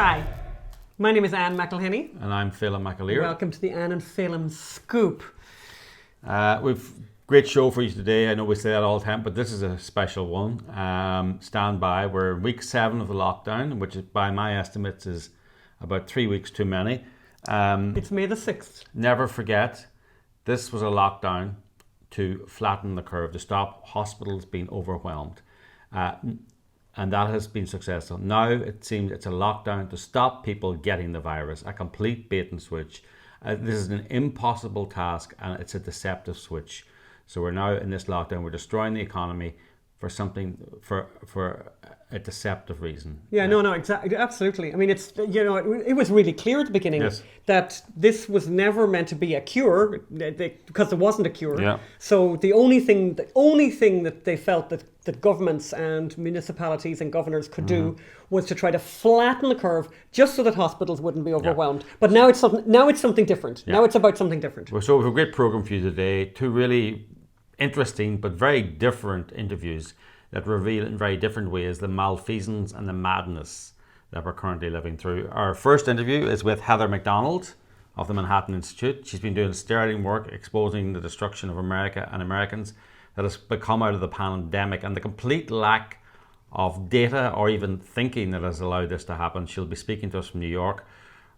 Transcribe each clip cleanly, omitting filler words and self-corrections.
Hi, my name is Anne McElhinney. And I'm Phelim McAleer. Welcome to the Anne and Phelim Scoop. We've great show for you today. I know we say that all the time, but this is a special one. Stand by. We're in week 7 of the lockdown, which is, by my estimates is about 3 weeks too many. It's May the 6th. Never forget, this was a lockdown to flatten the curve, to stop hospitals being overwhelmed. And that has been successful. Now it seems it's a lockdown to stop people getting the virus, a complete bait and switch. This is an impossible task, and it's a deceptive switch. So we're now in this lockdown. We're destroying the economy for something, for a deceptive reason. Yeah, no, exactly, absolutely. I mean, it's, you know, it was really clear at the beginning that this was never meant to be a cure, because there wasn't a cure. Yeah. So the only thing that they felt that governments and municipalities and governors could do was to try to flatten the curve, just so that hospitals wouldn't be overwhelmed. Yeah. But now it's something different. Yeah. Now it's about something different. So we have a great program for you today. 2 really interesting but very different interviews that reveal in very different ways the malfeasance and the madness that we're currently living through. Our first interview is with Heather MacDonald of the Manhattan Institute. She's been doing sterling work exposing the destruction of America and Americans that has become out of the pandemic and the complete lack of data or even thinking that has allowed this to happen. She'll be speaking to us from New York,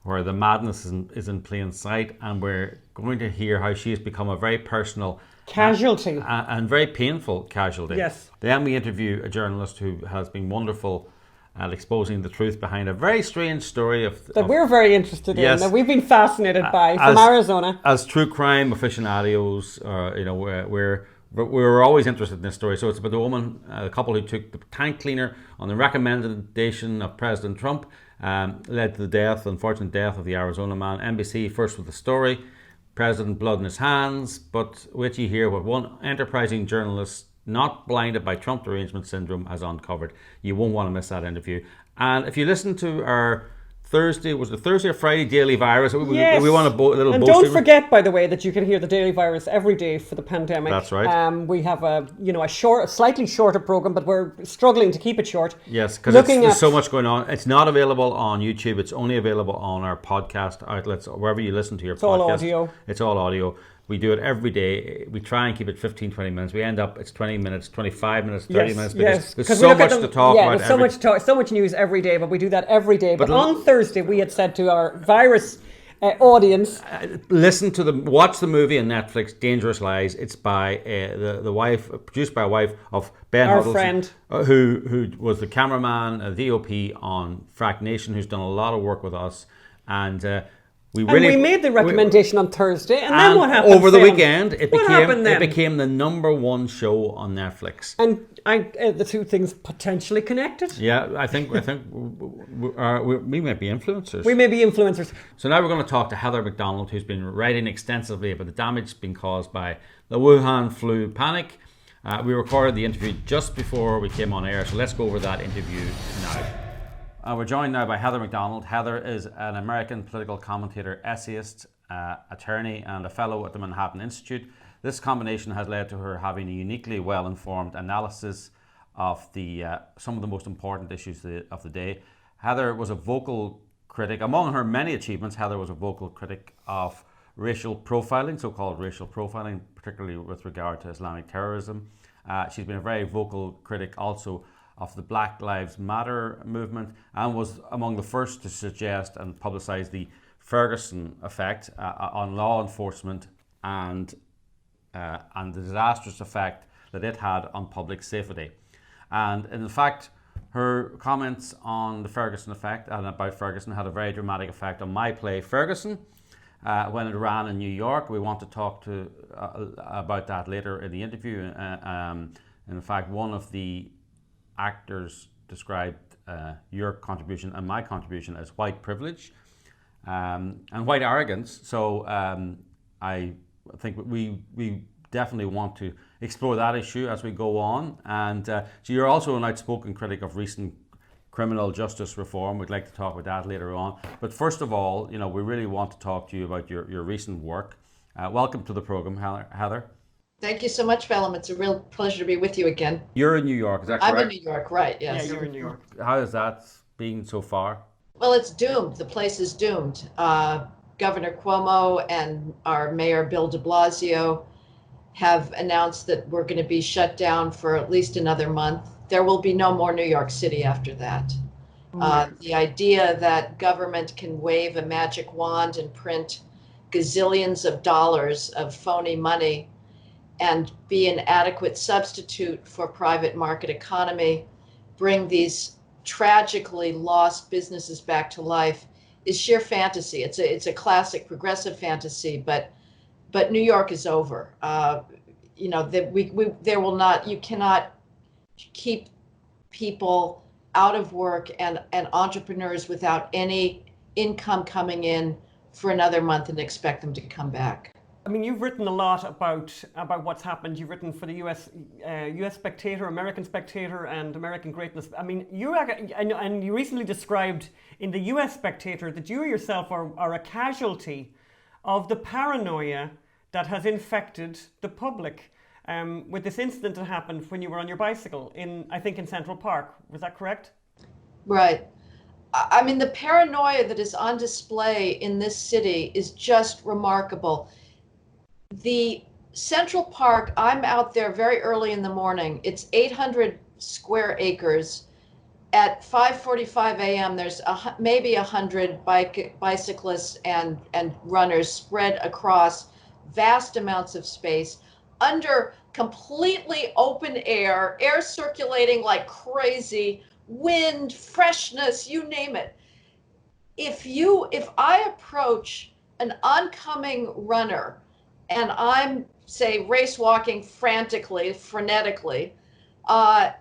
where the madness is in plain sight, and we're going to hear how she has become a very personal casualty and very painful casualty. Yes. Then we interview a journalist who has been wonderful at exposing the truth behind a very strange story that we're very interested in, that we've been fascinated by, from Arizona. As true crime aficionados, we're always interested in this story. So it's about the couple who took the tank cleaner on the recommendation of President Trump, led to the unfortunate death of the Arizona man. NBC first with the story, President blood in his hands, but wait till you hear what one enterprising journalist, not blinded by Trump derangement syndrome, has uncovered. You won't want to miss that interview. And if you listen to our Thursday or Friday Daily Virus, we want a little and don't forget, by the way, that you can hear the Daily Virus every day for the pandemic. That's right. We have a slightly shorter program, but we're struggling to keep it short. Yes, because there's so much going on. It's not available on YouTube. It's only available on our podcast outlets, wherever you listen to your podcast. It's all audio. It's all audio. We do it every day. We try and keep it 15, 20 minutes. We end up, it's 20 minutes, 25 minutes, 30 minutes. Because there's so much to talk about. There's so much news every day, but we do that every day. But on Thursday, we had said to our virus audience, watch the movie on Netflix, Dangerous Lies. It's by produced by a wife of Ben Huddleston, friend, who was the cameraman, DOP on Frack Nation, who's done a lot of work with us. And we made the recommendation on Thursday, and then what happened? Over the weekend, it became the number 1 show on Netflix. And the two things potentially connected. Yeah, I think we might be influencers. We may be influencers. So now we're going to talk to Heather MacDonald, who's been writing extensively about the damage being caused by the Wuhan flu panic. We recorded the interview just before we came on air, so let's go over that interview now. We're joined now by Heather MacDonald. Heather is an American political commentator, essayist, attorney, and a fellow at the Manhattan Institute. This combination has led to her having a uniquely well-informed analysis of some of the most important issues of the day. Heather was a vocal critic. Among her many achievements, Heather was a vocal critic of racial profiling, so-called racial profiling, particularly with regard to Islamic terrorism. She's been a very vocal critic also of the Black Lives Matter movement, and was among the first to suggest and publicise the Ferguson effect on law enforcement and the disastrous effect that it had on public safety. And in fact, her comments on the Ferguson effect and about Ferguson had a very dramatic effect on my play Ferguson when it ran in New York. We want to talk about that later in the interview. In fact, one of the actors described your contribution and my contribution as white privilege and white arrogance. So I think we definitely want to explore that issue as we go on. And so you're also an outspoken critic of recent criminal justice reform. We'd like to talk about that later on. But first of all, we really want to talk to you about your recent work. Welcome to the program, Heather. Thank you so much, Phelim. It's a real pleasure to be with you again. You're in New York, is that correct? I'm in New York, right, yes. Yeah, you're in New York. How has that been so far? Well, it's doomed. The place is doomed. Governor Cuomo and our Mayor Bill de Blasio have announced that we're going to be shut down for at least another month. There will be no more New York City after that. The idea that government can wave a magic wand and print gazillions of dollars of phony money and be an adequate substitute for private market economy, bring these tragically lost businesses back to life, is sheer fantasy. It's a classic progressive fantasy, but New York is over. There will not. You cannot keep people out of work and entrepreneurs without any income coming in for another month and expect them to come back. I mean, you've written a lot about what's happened. You've written for the U.S. Spectator, American Spectator, and American Greatness. I mean, and you recently described in the U.S. Spectator that you yourself are a casualty of the paranoia that has infected the public with this incident that happened when you were on your bicycle I think in Central Park. Was that correct? Right. I mean, the paranoia that is on display in this city is just remarkable. The Central Park, I'm out there very early in the morning. It's 800 square acres. At 5:45 a.m., there's maybe 100 bicyclists and runners spread across vast amounts of space under completely open air circulating like crazy, wind, freshness, you name it. If I approach an oncoming runner and I'm, say, race walking frantically, frenetically, and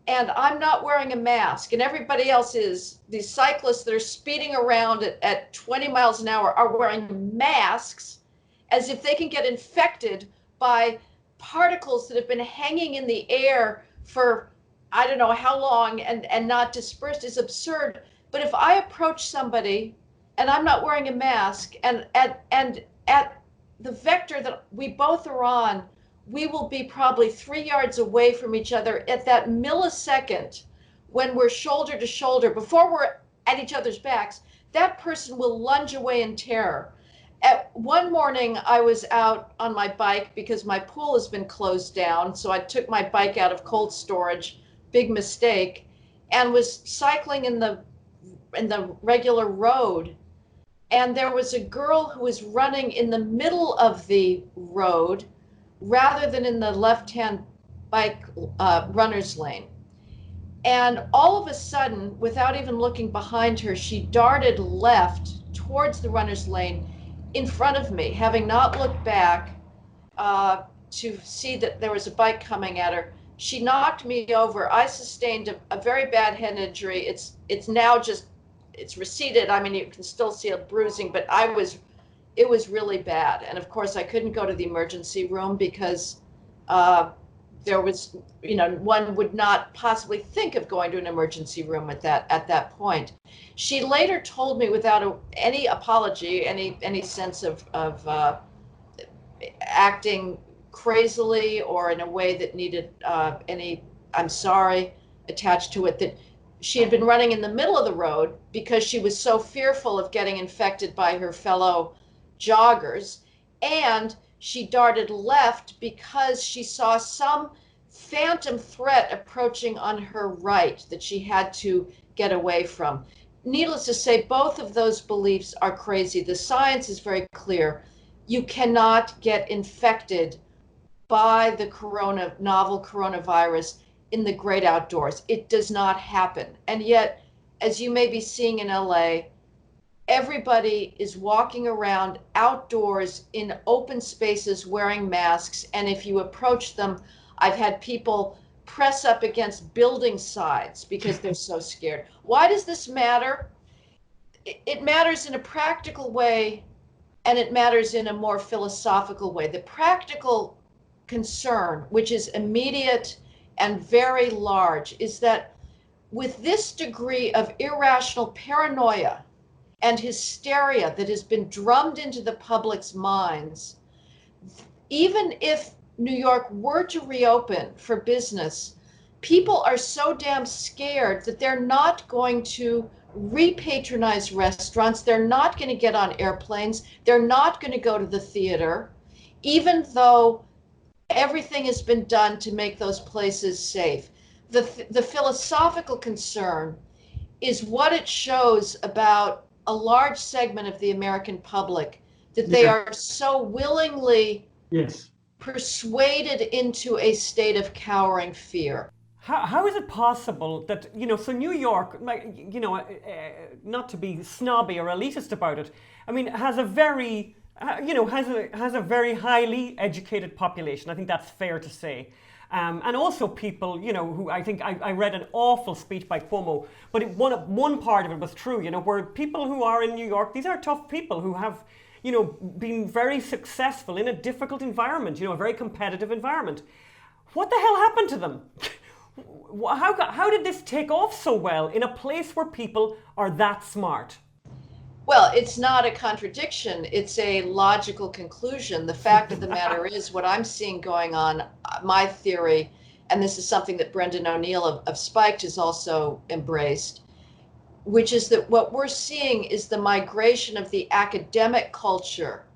I'm not wearing a mask, and everybody else is, these cyclists that are speeding around at 20 miles an hour are wearing masks as if they can get infected by particles that have been hanging in the air for I don't know how long and not dispersed, is absurd. But if I approach somebody and I'm not wearing a mask and at the vector that we both are on, we will be probably 3 yards away from each other at that millisecond when we're shoulder to shoulder, before we're at each other's backs, that person will lunge away in terror. One morning, I was out on my bike because my pool has been closed down. So I took my bike out of cold storage, big mistake, and was cycling in the regular road. And there was a girl who was running in the middle of the road rather than in the left-hand bike runner's lane. And all of a sudden, without even looking behind her, she darted left towards the runner's lane in front of me, having not looked back to see that there was a bike coming at her. She knocked me over. I sustained a very bad head injury. It's now just, it's receded. I mean, you can still see a bruising, but it was really bad. And of course, I couldn't go to the emergency room because there was, one would not possibly think of going to an emergency room at that point. She later told me, without any apology, any sense of acting crazily or in a way that needed any "I'm sorry" attached to it, that she had been running in the middle of the road because she was so fearful of getting infected by her fellow joggers, and she darted left because she saw some phantom threat approaching on her right that she had to get away from. Needless to say, both of those beliefs are crazy. The science is very clear. You cannot get infected by the novel coronavirus in the great outdoors. It does not happen. And yet, as you may be seeing in LA, everybody is walking around outdoors in open spaces wearing masks. And if you approach them, I've had people press up against building sides because they're so scared. Why does this matter? It matters in a practical way, and it matters in a more philosophical way. The practical concern, which is immediate and very large, is that with this degree of irrational paranoia and hysteria that has been drummed into the public's minds, even if New York were to reopen for business, people are so damn scared that they're not going to repatronize restaurants. They're not going to get on airplanes. They're not going to go to the theater, even though everything has been done to make those places safe. The philosophical concern is what it shows about a large segment of the American public, that they are so willingly persuaded into a state of cowering fear. How is it possible that, so New York, not to be snobby or elitist about it, I mean, has a very, has a very highly educated population. I think that's fair to say. And also people, who I think I read an awful speech by Cuomo, but one part of it was true, where people who are in New York, these are tough people who have, been very successful in a difficult environment, a very competitive environment. What the hell happened to them? How did this take off so well in a place where people are that smart? Well, it's not a contradiction. It's a logical conclusion. The fact of the matter is, what I'm seeing going on, my theory, and this is something that Brendan O'Neill of Spiked has also embraced, which is that what we're seeing is the migration of the academic culture,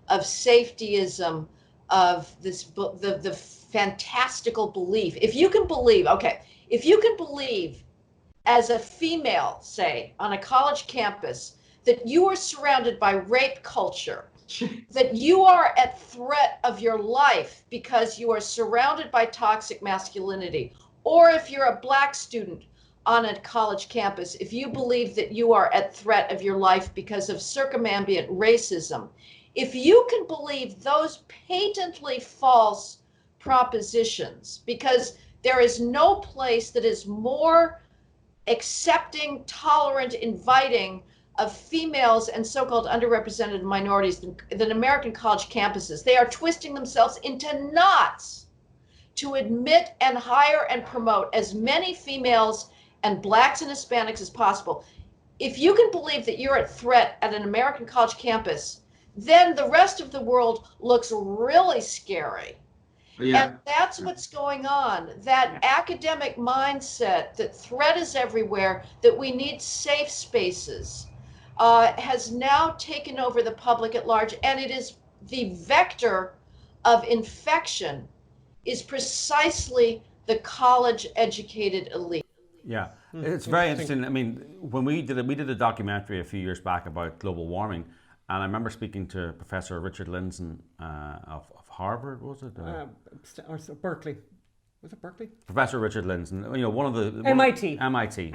of safetyism, of the fantastical belief. If you can believe as a female, say, on a college campus, that you are surrounded by rape culture, that you are at threat of your life because you are surrounded by toxic masculinity, or if you're a Black student on a college campus, if you believe that you are at threat of your life because of circumambient racism, if you can believe those patently false propositions, because there is no place that is more accepting, tolerant, inviting of females and so-called underrepresented minorities than American college campuses. They are twisting themselves into knots to admit and hire and promote as many females and Blacks and Hispanics as possible. If you can believe that you're at threat at an American college campus, then the rest of the world looks really scary. Yeah. And that's what's going on. That academic mindset that threat is everywhere, that we need safe spaces, has now taken over the public at large, and it is the vector of infection is precisely the college-educated elite. Yeah, it's very interesting. I mean, when we did a documentary a few years back about global warming, and I remember speaking to Professor Richard Lindzen of Harvard, was it? Or Berkeley. Was it Berkeley? Professor Richard Lindzen, one of the... MIT. MIT.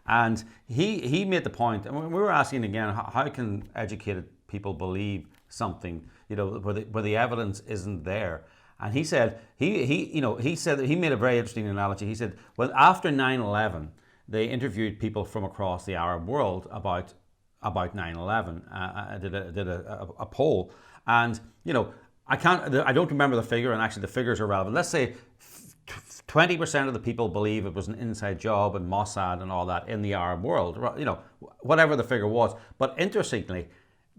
And he made the point, and we were asking again, how can educated people believe something, where the evidence isn't there? And he said, he said that he made a very interesting analogy. He said, well, after 9/11, they interviewed people from across the Arab world about 9/11. Did a poll, and I don't remember the figure, and actually the figures are relevant. Let's say 20% of the people believe it was an inside job and Mossad and all that in the Arab world. Whatever the figure was. But interestingly,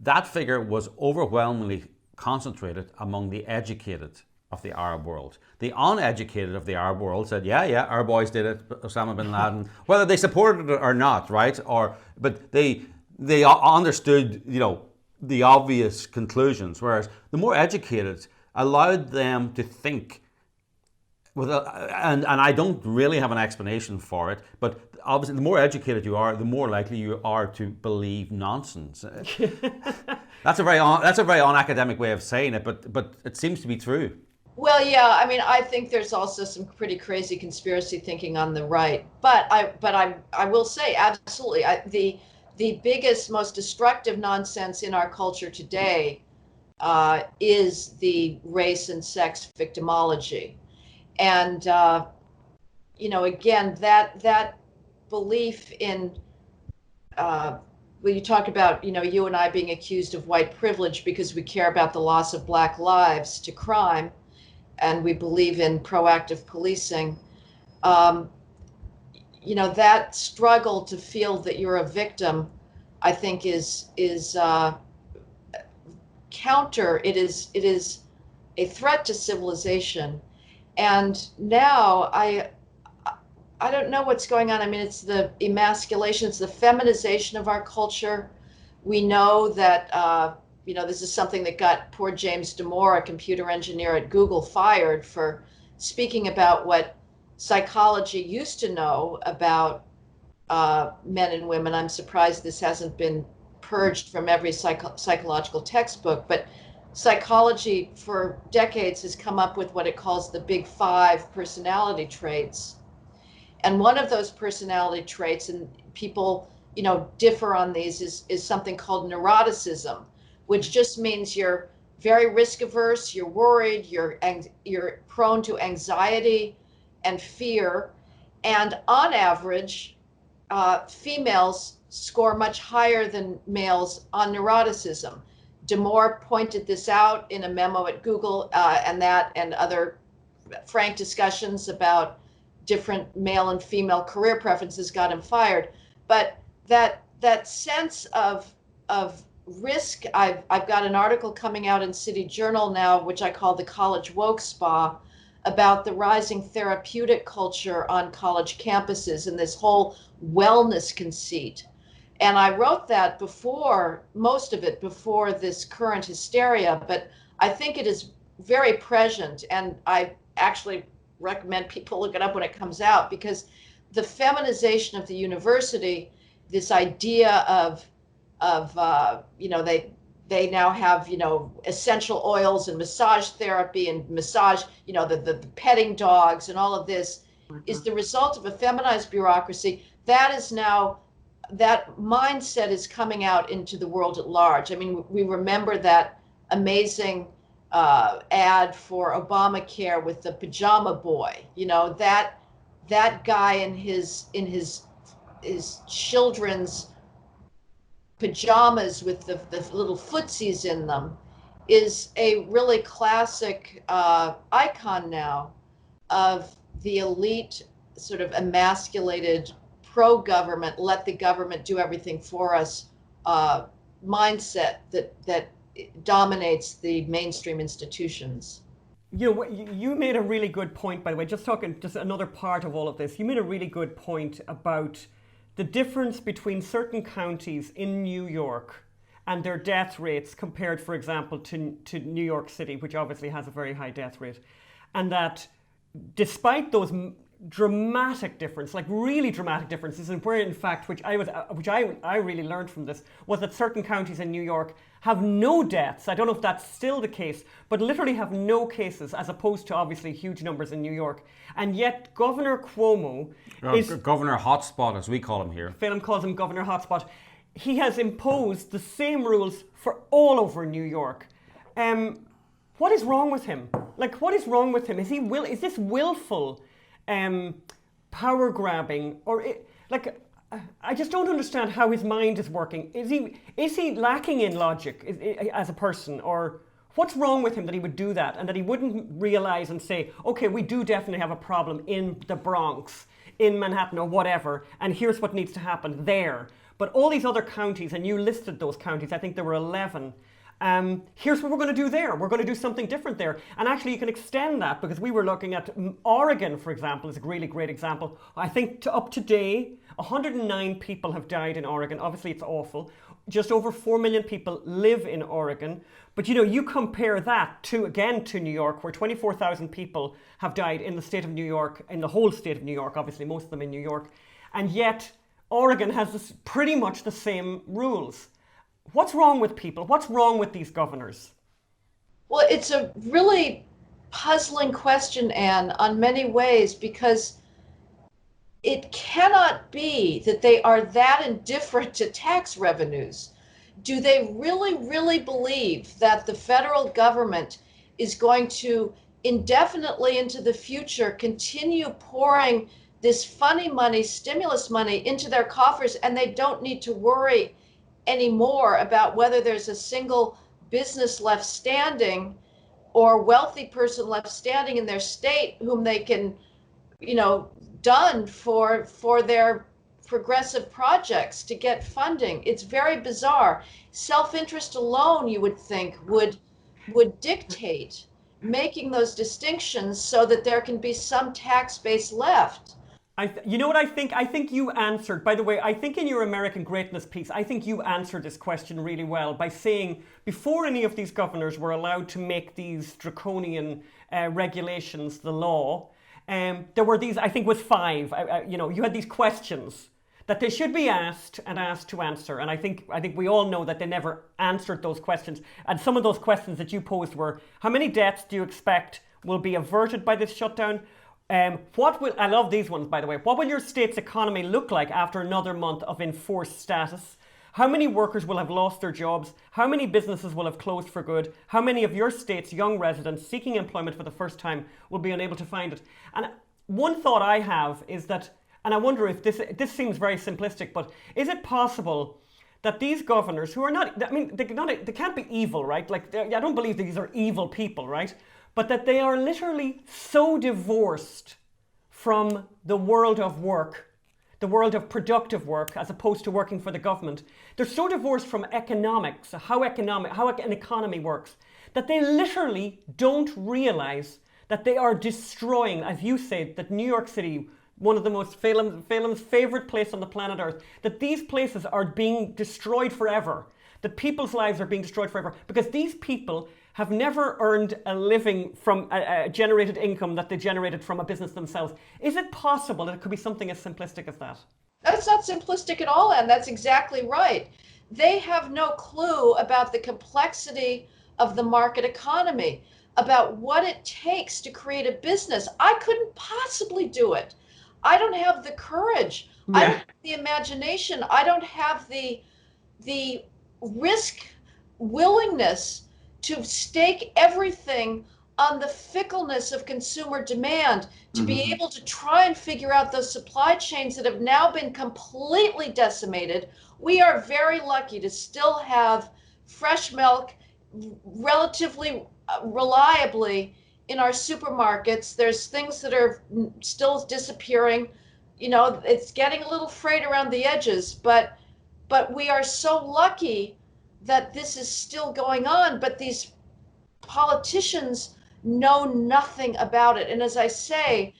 that figure was overwhelmingly concentrated among the educated of the Arab world. The uneducated of the Arab world said, yeah, our boys did it, Osama bin Laden, whether they supported it or not, right? But they understood, the obvious conclusions, whereas the more educated allowed them to think and I don't really have an explanation for it, but obviously the more educated you are, the more likely you are to believe nonsense. That's a very unacademic way of saying it, but it seems to be true. Well, yeah, I mean, I think there's also some pretty crazy conspiracy thinking on the right, but I will say absolutely, the biggest, most destructive nonsense in our culture today is the race and sex victimology. And, again, that belief in, well, you talk about, you and I being accused of white privilege because we care about the loss of Black lives to crime, and we believe in proactive policing. That struggle to feel that you're a victim, I think is counter. It is a threat to civilization. And now I don't know what's going on. I mean, it's the emasculation, it's the feminization of our culture. We know that, this is something that got poor James Damore, a computer engineer at Google, fired for speaking about what psychology used to know about men and women. I'm surprised this hasn't been purged from every psychological textbook, but psychology for decades has come up with what it calls the big five personality traits. And one of those personality traits, and people, differ on these, is something called neuroticism, which just means you're very risk averse, you're worried, you're prone to anxiety and fear. And on average, females score much higher than males on neuroticism. Damore pointed this out in a memo at Google, and other frank discussions about different male and female career preferences got him fired. But that sense of risk, I've got an article coming out in City Journal now, which I call the College Woke Spa, about the rising therapeutic culture on college campuses and this whole wellness conceit. And I wrote that most of it before this current hysteria, but I think it is very present, and I actually recommend people look it up when it comes out, because the feminization of the university, this idea of they now have essential oils and massage therapy and massage, the petting dogs and all of this is the result of a feminized bureaucracy. That mindset is coming out into the world at large. I mean, we remember that amazing ad for Obamacare with the pajama boy. That guy in his children's pajamas with the little footsies in them is a really classic icon now of the elite, sort of emasculated, pro-government, let the government do everything for us mindset that dominates the mainstream institutions. You made a really good point, by the way, just another part of all of this. You made a really good point about the difference between certain counties in New York and their death rates compared, for example, to New York City, which obviously has a very high death rate. And that despite those dramatic difference, like really dramatic differences, and where in fact, which I really learned from this, was that certain counties in New York have no deaths. I don't know if that's still the case, but literally have no cases, as opposed to obviously huge numbers in New York. And yet Governor Cuomo is Governor Hotspot, as we call him here. Phelim calls him Governor Hotspot. He has imposed the same rules for all over New York. What is wrong with him? Like, what is wrong with him? Is this willful power grabbing, or I just don't understand how his mind is working. Is he lacking in logic as a person, or what's wrong with him that he would do that, and that he wouldn't realize and say, okay, we do definitely have a problem in the Bronx, in Manhattan, or whatever, and here's what needs to happen there. But all these other counties, and you listed those counties, I think there were 11. Here's what we're going to do there. We're going to do something different there. And actually you can extend that, because we were looking at Oregon, for example, is a really great example. I think up to date, 109 people have died in Oregon. Obviously it's awful. Just over 4 million people live in Oregon. But you compare that to New York, where 24,000 people have died in the state of New York, in the whole state of New York, obviously most of them in New York. And yet Oregon has pretty much the same rules. What's wrong with people? What's wrong with these governors? Well, it's a really puzzling question, Anne, on many ways, because it cannot be that they are that indifferent to tax revenues. Do they really, really believe that the federal government is going to indefinitely into the future continue pouring this funny money, stimulus money, into their coffers, and they don't need to worry anymore about whether there's a single business left standing or wealthy person left standing in their state whom they can, dund for their progressive projects to get funding? It's very bizarre. Self-interest alone, you would think, would dictate making those distinctions so that there can be some tax base left. You know what I think? I think you answered, by the way, I think in your American Greatness piece, I think you answered this question really well by saying before any of these governors were allowed to make these draconian regulations the law, there were these, I think it was 5, you had these questions that they should be asked and asked to answer. And I think we all know that they never answered those questions. And some of those questions that you posed were, how many deaths do you expect will be averted by this shutdown? I love these ones, by the way. What will your state's economy look like after another month of enforced status? How many workers will have lost their jobs? How many businesses will have closed for good? How many of your state's young residents seeking employment for the first time will be unable to find it? And one thought I have is that, and I wonder if this seems very simplistic, but is it possible that these governors who are not, I mean, they can't be evil, right? Like, I don't believe these are evil people, right? But that they are literally so divorced from the world of work, the world of productive work, as opposed to working for the government. They're so divorced from economics, how an economy works, that they literally don't realize that they are destroying, as you said, that New York City, one of the most Phelim's favorite place on the planet Earth, that these places are being destroyed forever, that people's lives are being destroyed forever, because these people have never earned a living from a generated income that they generated from a business themselves. Is it possible that it could be something as simplistic as that? That's not simplistic at all, and that's exactly right. They have no clue about the complexity of the market economy, about what it takes to create a business. I couldn't possibly do it. I don't have the courage. Yeah. I don't have the imagination. I don't have the risk willingness to stake everything on the fickleness of consumer demand, to be able to try and figure out those supply chains that have now been completely decimated. We are very lucky to still have fresh milk relatively reliably in our supermarkets. There's things that are still disappearing. It's getting a little frayed around the edges, but we are so lucky that this is still going on, but these politicians know nothing about it. And as I say,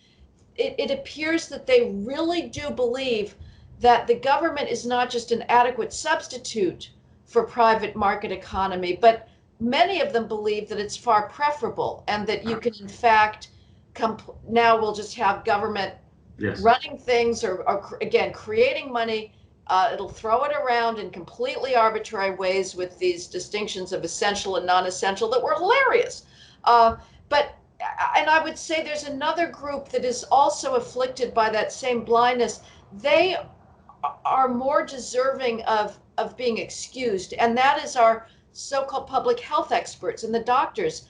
it appears that they really do believe that the government is not just an adequate substitute for private market economy, but many of them believe that it's far preferable, and that you can, in fact, now we'll just have government running things or again, creating money. It'll throw it around in completely arbitrary ways with these distinctions of essential and non-essential that were hilarious. And I would say there's another group that is also afflicted by that same blindness. They are more deserving of being excused, and that is our so-called public health experts and the doctors.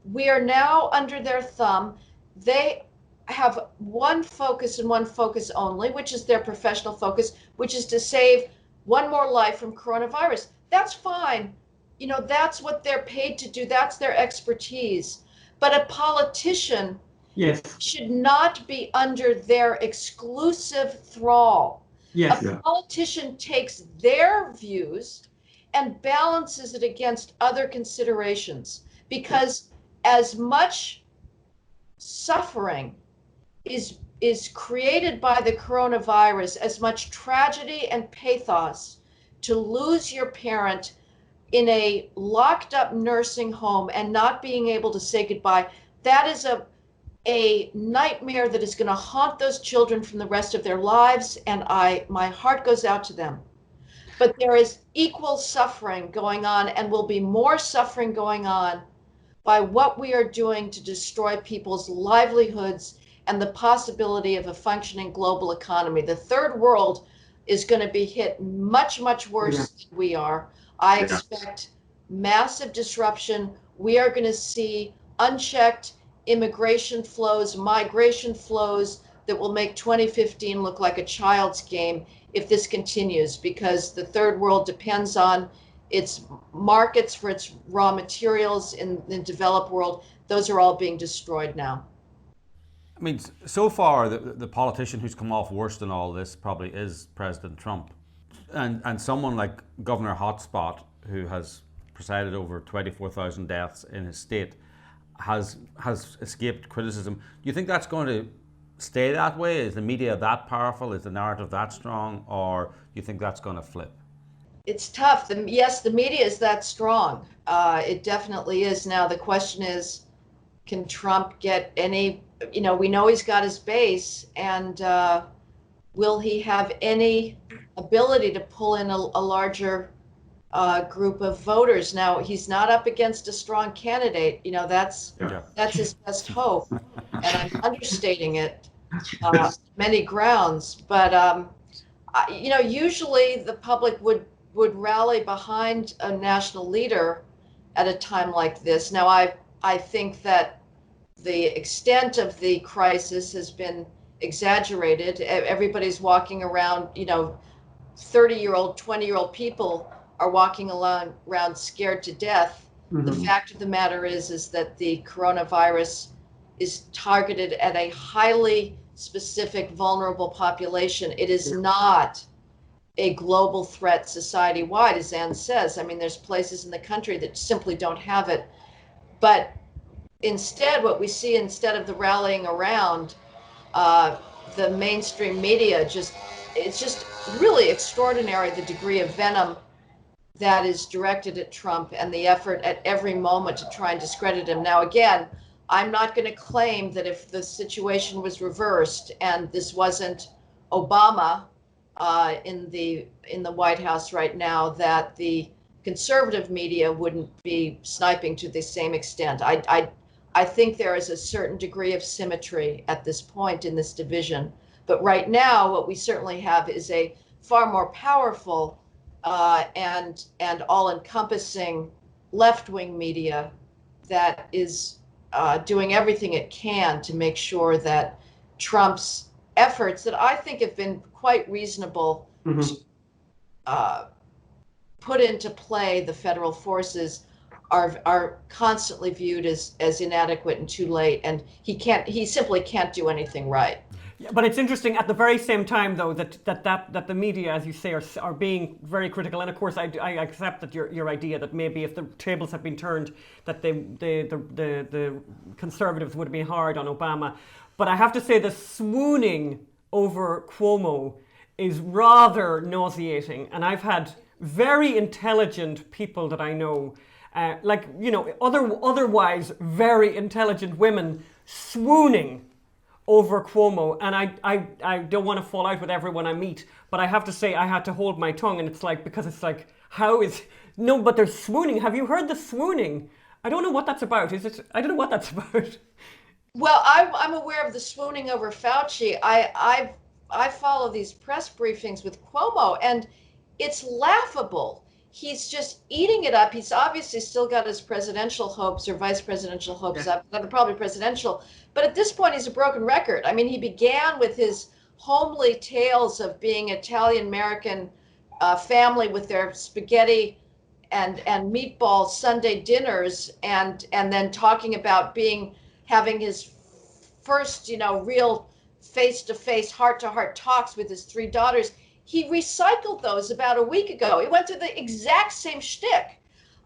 We are now under their thumb. They have one focus and one focus only, which is their professional focus, which is to save one more life from coronavirus. That's fine. That's what they're paid to do. That's their expertise. But a politician should not be under their exclusive thrall. A politician takes their views and balances it against other considerations, because as much suffering is created by the coronavirus, as much tragedy and pathos to lose your parent in a locked up nursing home and not being able to say goodbye, that is a nightmare that is going to haunt those children from the rest of their lives, and my heart goes out to them. But there is equal suffering going on, and will be more suffering going on by what we are doing to destroy people's livelihoods and the possibility of a functioning global economy. The third world is going to be hit much, much worse than we are. I expect massive disruption. We are going to see unchecked immigration flows, migration flows that will make 2015 look like a child's game if this continues, because the third world depends on its markets for its raw materials in the developed world. Those are all being destroyed now. I mean, so far, the politician who's come off worst in all this probably is President Trump. And someone like Governor Hotspot, who has presided over 24,000 deaths in his state, has escaped criticism. Do you think that's going to stay that way? Is the media that powerful? Is the narrative that strong? Or do you think that's going to flip? It's tough. Yes, the media is that strong. It definitely is. Now, the question is, can Trump get any, we know he's got his base, and will he have any ability to pull in a larger group of voters? Now, he's not up against a strong candidate. That's his best hope, and I'm understating it many grounds. But usually the public would rally behind a national leader at a time like this. Now, I think that the extent of the crisis has been exaggerated. Everybody's walking around, 30-year-old, 20-year-old people are walking around scared to death. Mm-hmm. The fact of the matter is that the coronavirus is targeted at a highly specific, vulnerable population. It is not a global threat society-wide, as Anne says. I mean, there's places in the country that simply don't have it. But instead, what we see, instead of the rallying around, the mainstream media, it's just really extraordinary, the degree of venom that is directed at Trump and the effort at every moment to try and discredit him. Now, again, I'm not going to claim that if the situation was reversed and this wasn't Obama in the White House right now, that the conservative media wouldn't be sniping to the same extent. I think there is a certain degree of symmetry at this point in this division. But right now, what we certainly have is a far more powerful and all-encompassing left-wing media that is doing everything it can to make sure that Trump's efforts, that I think have been quite reasonable, mm-hmm. Put into play the federal forces, are constantly viewed as inadequate and too late, and he simply can't do anything right. Yeah, but it's interesting at the very same time, though, that the media, as you say, are being very critical. And of course, I accept that your idea that maybe if the tables have been turned, that the conservatives would have been hard on Obama. But I have to say the swooning over Cuomo is rather nauseating. And I've had very intelligent people that I know, otherwise very intelligent women swooning over Cuomo, and I don't want to fall out with everyone I meet, but I have to say I had to hold my tongue, and but they're swooning. Have you heard the swooning? I don't know what that's about. I don't know what that's about. Well, I'm aware of the swooning over Fauci. I follow these press briefings with Cuomo, and it's laughable. He's just eating it up. He's obviously still got his presidential hopes or vice presidential hopes up, probably presidential. But at this point, he's a broken record. I mean, he began with his homely tales of being Italian-American family with their spaghetti and meatball Sunday dinners, and then talking about having his first, real face-to-face, heart-to-heart talks with his three daughters. He recycled those about a week ago. He went through the exact same shtick.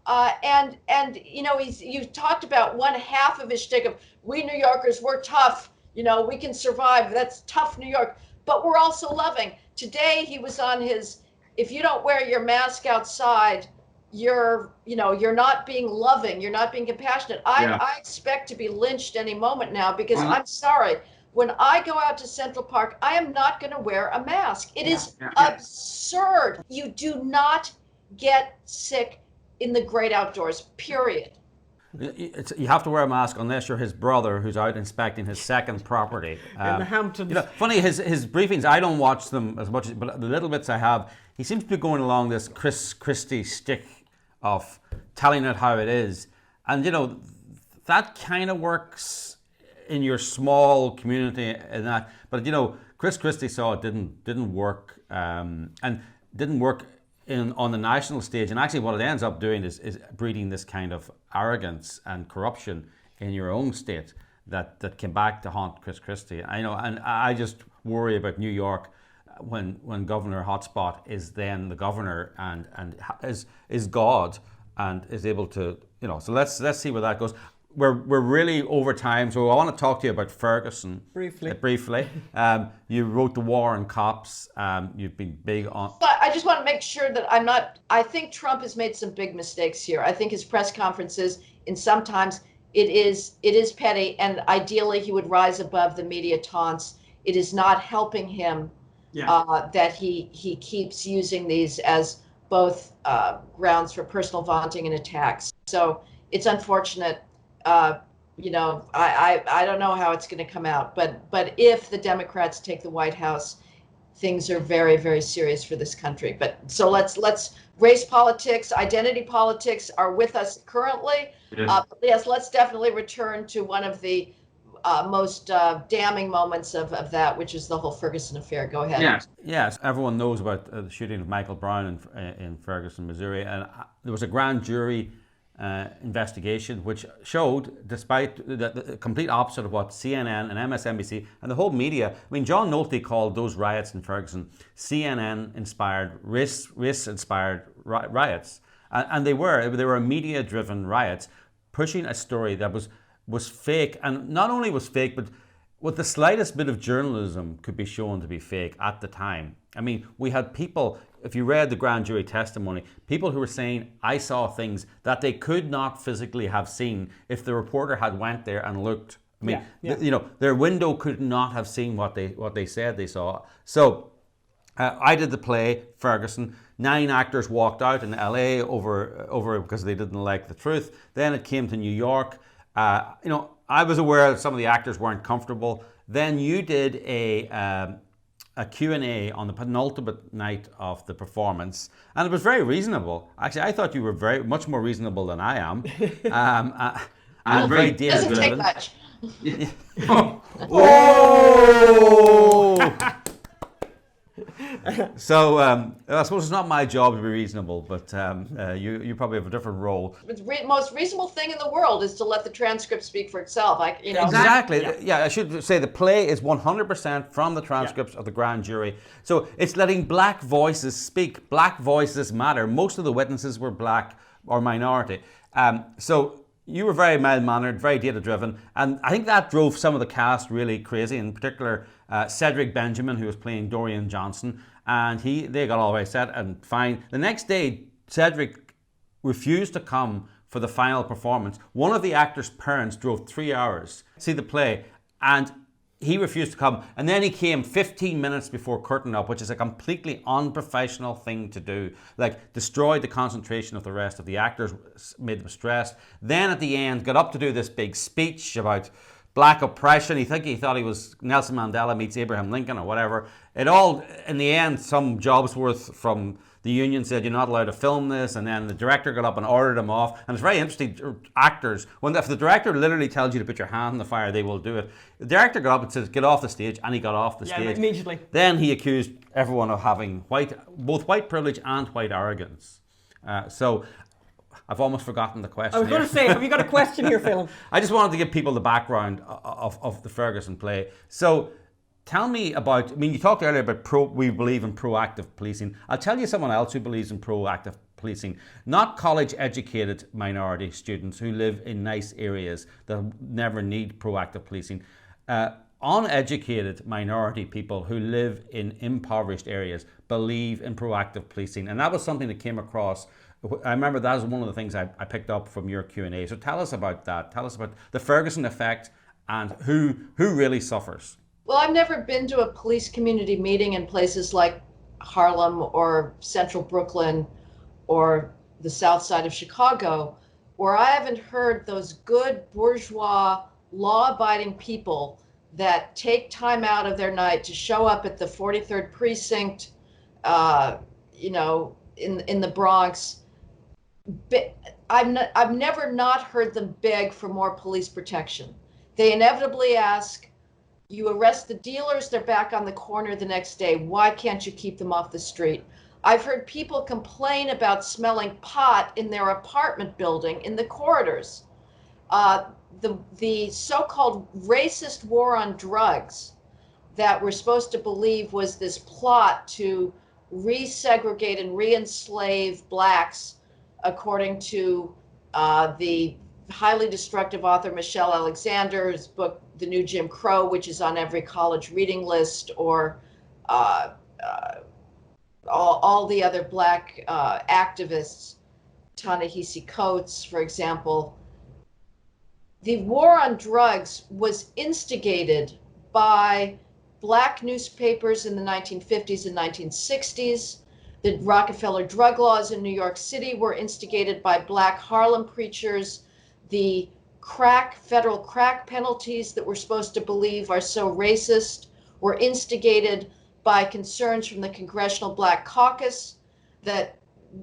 You talked about one half of his shtick of, we New Yorkers, we're tough, we can survive. That's tough New York, but we're also loving. Today he was on his, if you don't wear your mask outside, you're not being loving, you're not being compassionate. I expect to be lynched any moment now because I'm sorry. When I go out to Central Park, I am not going to wear a mask. It is absurd. You do not get sick in the great outdoors, period. You have to wear a mask unless you're his brother who's out inspecting his second property. In the Hamptons. Funny, his briefings, I don't watch them as much, but the little bits I have, he seems to be going along this Chris Christie shtick of telling it how it is. And, that kind of works in your small community and that, but Chris Christie saw it didn't work, and didn't work on the national stage. And actually, what it ends up doing is breeding this kind of arrogance and corruption in your own state that came back to haunt Chris Christie. And I just worry about New York when Governor Hotspot is then the governor and is God and is able to So let's see where that goes. we're really over time, so I want to talk to you about Ferguson briefly. You wrote The War on Cops. You've been big on. But I just want to make sure that I'm not. I think Trump has made some big mistakes here. I think his press conferences, and sometimes it is petty, and ideally he would rise above the media taunts. It is not helping him that he keeps using these as both grounds for personal vaunting and attacks. So it's unfortunate. You know, I don't know how it's going to come out, but if the Democrats take the White House, things are very, very serious for this country. But so let's race politics, identity politics are with us currently. Yes, let's definitely return to one of the most damning moments of that, which is the whole Ferguson affair. Go ahead. Yes. Everyone knows about the shooting of Michael Brown in Ferguson, Missouri, and there was a grand jury investigation which showed, despite the complete opposite of what CNN and MSNBC and the whole media, I mean, John Nolte called those riots in Ferguson CNN-inspired, race-inspired riots, and they were media-driven riots pushing a story that was fake, and not only was fake, but with the slightest bit of journalism could be shown to be fake at the time. I mean, we had people, if you read the grand jury testimony, people who were saying, I saw things that they could not physically have seen if the reporter had went there and looked. I mean, you know, their window could not have seen what they said they saw. So I did the play, Ferguson. 9 actors walked out in LA over because they didn't like the truth. Then it came to New York. You know, I was aware that some of the actors weren't comfortable. Then you did a Q&A on the penultimate night of the performance, and it was very reasonable. Actually, I thought you were much more reasonable than I am. And very data-driven. Doesn't take much. Oh! So I suppose it's not my job to be reasonable, but you probably have a different role. The most reasonable thing in the world is to let the transcript speak for itself. Exactly. I should say the play is 100% from the transcripts of the grand jury. So it's letting black voices speak. Black voices matter. Most of the witnesses were black or minority. So you were very mild-mannered, very data-driven, and I think that drove some of the cast really crazy, in particular Cedric Benjamin, who was playing Dorian Johnson, and they got all the way set and fine. The next day, Cedric refused to come for the final performance. One of the actors' parents drove 3 hours to see the play, and he refused to come. And then he came 15 minutes before curtain up, which is a completely unprofessional thing to do. Like, destroyed the concentration of the rest of the actors, made them stressed. Then at the end, got up to do this big speech about black oppression. He thought he was Nelson Mandela meets Abraham Lincoln or whatever. It all, in the end, some Jobsworth from the union said, you're not allowed to film this, and then the director got up and ordered him off. And it's very interesting, actors, if the director literally tells you to put your hand in the fire, they will do it. The director got up and says, get off the stage, and he got off the stage. Immediately. Then he accused everyone of having both white privilege and white arrogance. So I've almost forgotten the question. I was going to say, have you got a question here, Phelim? I just wanted to give people the background of the Ferguson play. So tell me about, I mean, you talked earlier about we believe in proactive policing. I'll tell you someone else who believes in proactive policing. Not college-educated minority students who live in nice areas that never need proactive policing. Uneducated minority people who live in impoverished areas believe in proactive policing. And that was something that came across. I remember that was one of the things I picked up from your Q&A. So tell us about that. Tell us about the Ferguson effect and who really suffers. Well, I've never been to a police community meeting in places like Harlem or Central Brooklyn or the South Side of Chicago, where I haven't heard those good bourgeois, law-abiding people that take time out of their night to show up at the 43rd Precinct, in the Bronx. I've never not heard them beg for more police protection. They inevitably ask, you arrest the dealers, they're back on the corner the next day. Why can't you keep them off the street? I've heard people complain about smelling pot in their apartment building in the corridors. The so-called racist war on drugs that we're supposed to believe was this plot to resegregate and re-enslave blacks according to the highly destructive author Michelle Alexander's book, The New Jim Crow, which is on every college reading list, or all the other Black activists, Ta-Nehisi Coates, for example. The war on drugs was instigated by Black newspapers in the 1950s and 1960s. The Rockefeller drug laws in New York City were instigated by Black Harlem preachers. The federal crack penalties that we're supposed to believe are so racist were instigated by concerns from the Congressional Black Caucus,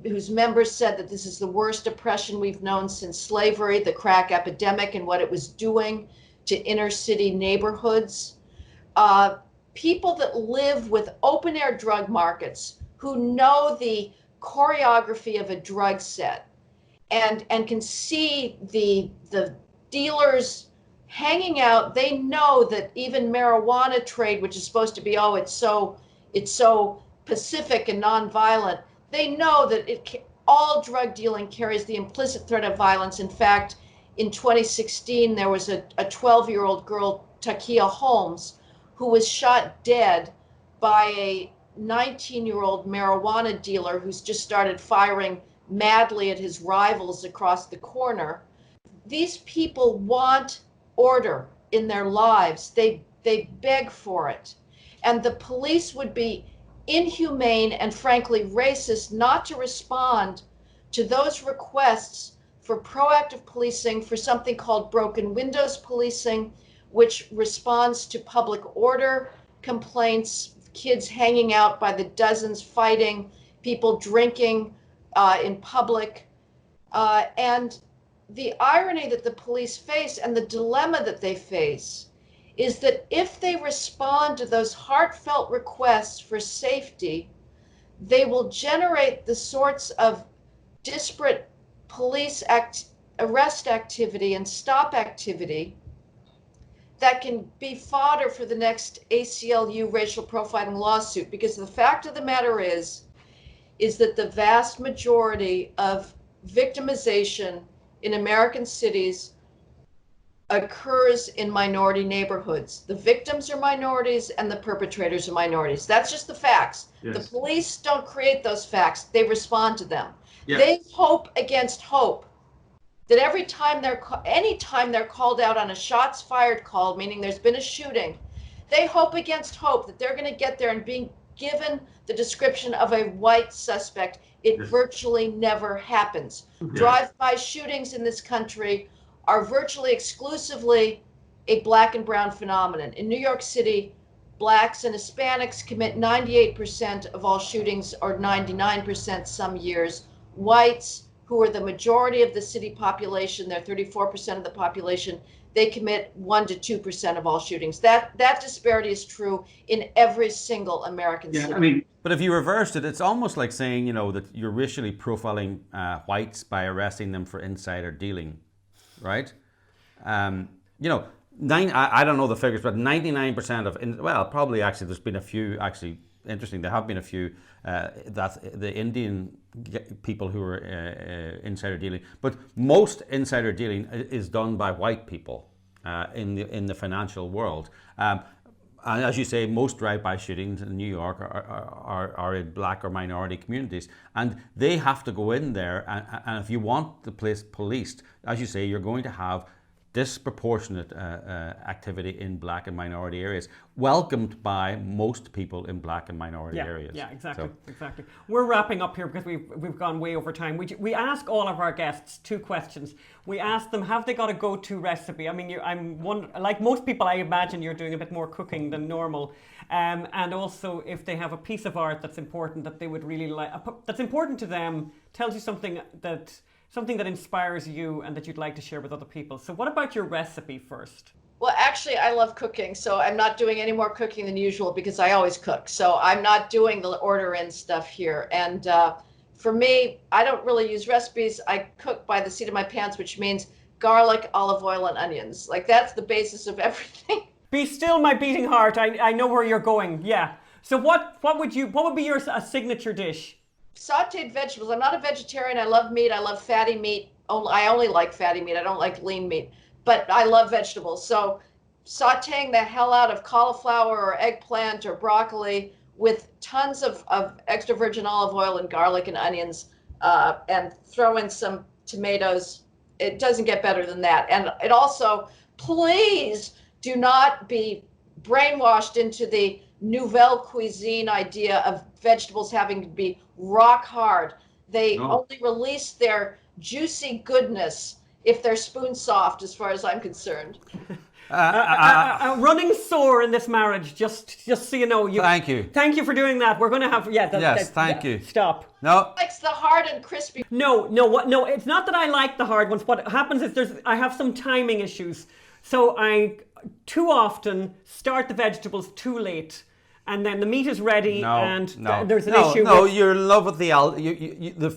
whose members said that this is the worst oppression we've known since slavery, the crack epidemic and what it was doing to inner city neighborhoods. People that live with open air drug markets, who know the choreography of a drug set and can see the dealers hanging out. They know that even marijuana trade, which is supposed to be, it's so pacific and nonviolent, they know that all drug dealing carries the implicit threat of violence. In fact, in 2016, there was a 12-year-old girl, Takia Holmes, who was shot dead by a 19-year-old marijuana dealer who's just started firing madly at his rivals across the corner. These people want order in their lives. They beg for it. And the police would be inhumane and frankly racist not to respond to those requests for proactive policing, for something called broken windows policing, which responds to public order complaints, kids hanging out by the dozens, fighting, people drinking in public. And the irony that the police face and the dilemma that they face is that if they respond to those heartfelt requests for safety, they will generate the sorts of disparate police arrest activity and stop activity that can be fodder for the next ACLU racial profiling lawsuit. Because the fact of the matter is that the vast majority of victimization in American cities occurs in minority neighborhoods. The victims are minorities and the perpetrators are minorities. That's just the facts. Yes. The police don't create those facts. They respond to them. Yes. They hope against hope that anytime they're called out on a shots fired call, meaning there's been a shooting, they hope against hope that they're going to get there and being given the description of a white suspect. It yes. virtually never happens. Yes. Drive-by shootings in this country are virtually exclusively a Black and brown phenomenon. In New York City, Blacks and Hispanics commit 98% of all shootings, or 99% some years. Whites, who are the majority of the city population, they're 34% of the population, they commit 1% to 2% of all shootings. That disparity is true in every single American city. But if you reversed it, it's almost like saying, that you're racially profiling whites by arresting them for insider dealing, right? I don't know the figures, but 99% of, probably actually there's been a few, interesting, there have been a few that the Indian people who are insider dealing, but most insider dealing is done by white people in the financial world. And as you say, most drive-by shootings in New York are in Black or minority communities, and they have to go in there. And if you want the place policed, as you say, you're going to have disproportionate activity in Black and minority areas, welcomed by most people in Black and minority areas. Yeah, exactly. We're wrapping up here because we've gone way over time. We ask all of our guests two questions. We ask them, have they got a go-to recipe? I mean, like most people, I imagine you're doing a bit more cooking than normal. And also, if they have a piece of art that's important that they would really like, that's important to them, tells you something that inspires you and that you'd like to share with other people. So what about your recipe first? Well, actually, I love cooking, so I'm not doing any more cooking than usual because I always cook. So I'm not doing the order in stuff here. And for me, I don't really use recipes. I cook by the seat of my pants, which means garlic, olive oil, and onions. Like, that's the basis of everything. Be still, my beating heart. I know where you're going. Yeah. So what would be your signature dish? Sauteed vegetables. I'm not a vegetarian. I love meat. I love fatty meat. I only like fatty meat. I don't like lean meat, but I love vegetables. So sauteing the hell out of cauliflower or eggplant or broccoli with tons of extra virgin olive oil and garlic and onions, and throw in some tomatoes. It doesn't get better than that. And it also, please do not be brainwashed into the nouvelle cuisine idea of vegetables having to be rock hard. They only release their juicy goodness if they're spoon soft, as far as I'm concerned. Running sore in this marriage, just so you know. Thank you. Thank you for doing that. We're going to have, thank you. Stop. No. Likes the hard and crispy. No, it's not that I like the hard ones. What happens is I have some timing issues. So I too often start the vegetables too late. And then the meat is ready, there's an issue. No, you're in love with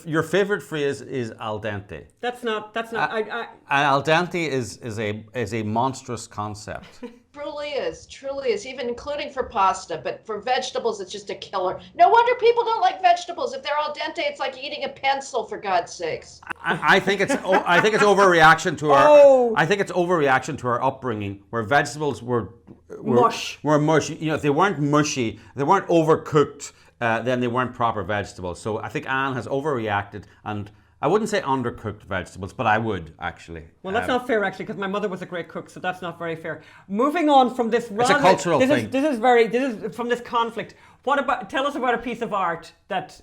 your favorite phrase is al dente. That's not. And al dente is a monstrous concept. Truly is, even including for pasta. But for vegetables, it's just a killer. No wonder people don't like vegetables. If they're al dente, it's like eating a pencil, for God's sakes. I think it's overreaction to our. I think it's overreaction to our upbringing, where vegetables were mush. If they weren't mushy, they weren't overcooked, then they weren't proper vegetables. So I think Anne has overreacted, and I wouldn't say undercooked vegetables, but I would actually. Well, that's not fair actually, because my mother was a great cook, so that's not very fair. Moving on from this, it's a cultural thing. This is from this conflict. Tell us about a piece of art that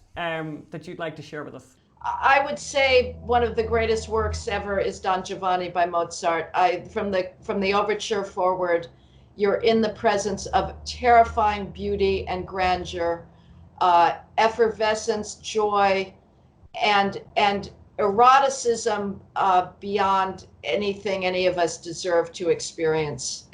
you'd like to share with us. I would say one of the greatest works ever is Don Giovanni by Mozart. From the overture forward, you're in the presence of terrifying beauty and grandeur, effervescence, joy, and eroticism beyond anything any of us deserve to experience.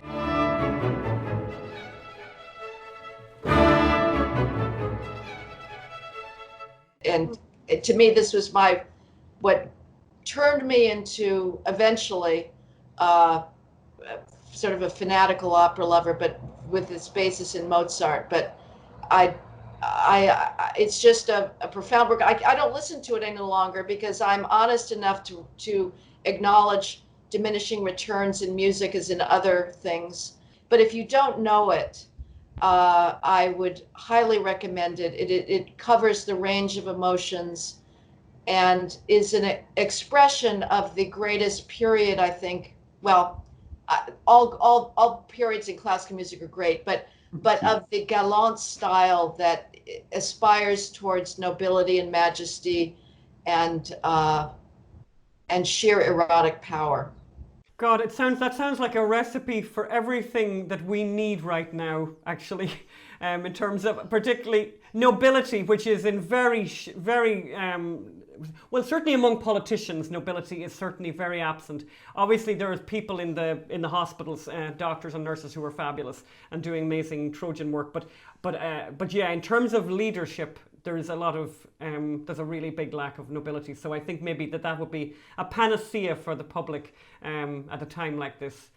And to me, this was what turned me into eventually sort of a fanatical opera lover, but with its basis in Mozart. But it's just a profound work. I don't listen to it any longer because I'm honest enough to acknowledge diminishing returns in music as in other things. But if you don't know it, I would highly recommend it. It covers the range of emotions and is an expression of the greatest period, I think. Well, all periods in classical music are great, but of the galant style that aspires towards nobility and majesty and sheer erotic power. God, that sounds like a recipe for everything that we need right now, actually, in terms of particularly nobility, which is in very, well, certainly among politicians, nobility is certainly very absent. Obviously, there are people in the hospitals, doctors and nurses who are fabulous and doing amazing Trojan work. But yeah, in terms of leadership, there's a really big lack of nobility. So I think maybe that would be a panacea for the public at a time like this.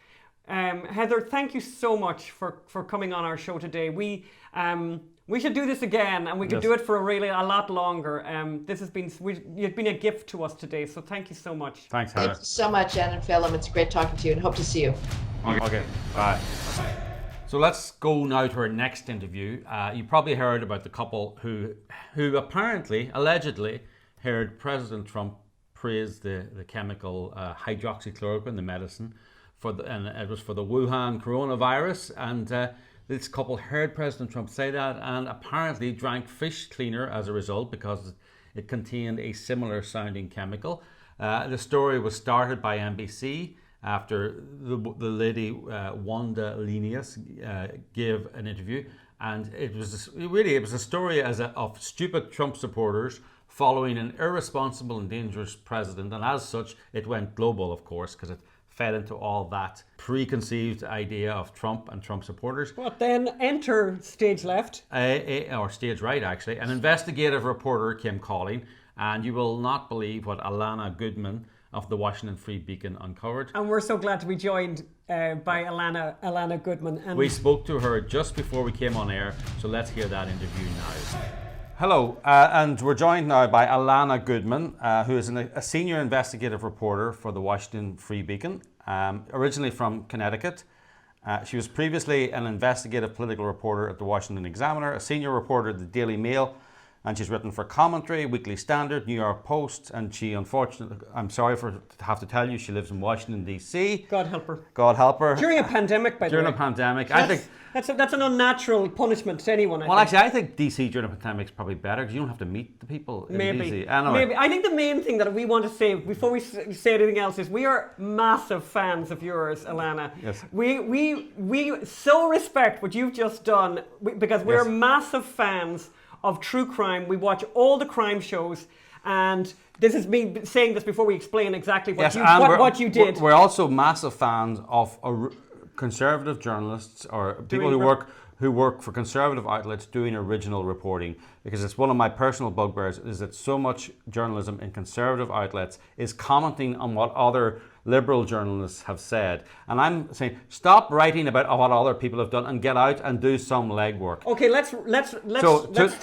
Heather, thank you so much for coming on our show today. We should do this again, and we could do it for a lot longer. You've been a gift to us today, so thank you so much. Thanks, Heather. Thank you so much, Anne and Phelim. It's great talking to you, and hope to see you. Okay, bye. So let's go now to our next interview. You probably heard about the couple who allegedly, heard President Trump praise the chemical hydroxychloroquine, the medicine, and it was for the Wuhan coronavirus. And this couple heard President Trump say that and apparently drank fish cleaner as a result because it contained a similar sounding chemical. The story was started by NBC after the lady Wanda Linus gave an interview, and it was a story of stupid Trump supporters following an irresponsible and dangerous president, and as such it went global, of course, because it fed into all that preconceived idea of Trump and Trump supporters. What then? Enter stage left. Or stage right, actually. An investigative reporter came calling, and you will not believe what Alana Goodman of the Washington Free Beacon uncovered. And we're so glad to be joined by Alana Goodman. And we spoke to her just before we came on air, so let's hear that interview now. Hello, and we're joined now by Alana Goodman, who is a senior investigative reporter for the Washington Free Beacon, originally from Connecticut. She was previously an investigative political reporter at the Washington Examiner, a senior reporter at the Daily Mail, and she's written for Commentary, Weekly Standard, New York Post, and she unfortunately, I'm sorry to have to tell you, she lives in Washington, D.C. God help her. God help her. During a pandemic, by the way. During a pandemic. That's an unnatural punishment to anyone, I think. Actually, I think DC during a pandemic is probably better because you don't have to meet the people in DC. Anyway. Maybe. I think the main thing that we want to say before we say anything else is we are massive fans of yours, Alana. Yes. We so respect what you've just done because we're massive fans of true crime. We watch all the crime shows, and this is me saying this before we explain exactly what you did. We're also massive fans of conservative journalists or people who work for conservative outlets doing original reporting, because it's one of my personal bugbears is that so much journalism in conservative outlets is commenting on what other liberal journalists have said, and I'm saying stop writing about what other people have done and get out and do some legwork. Okay, let's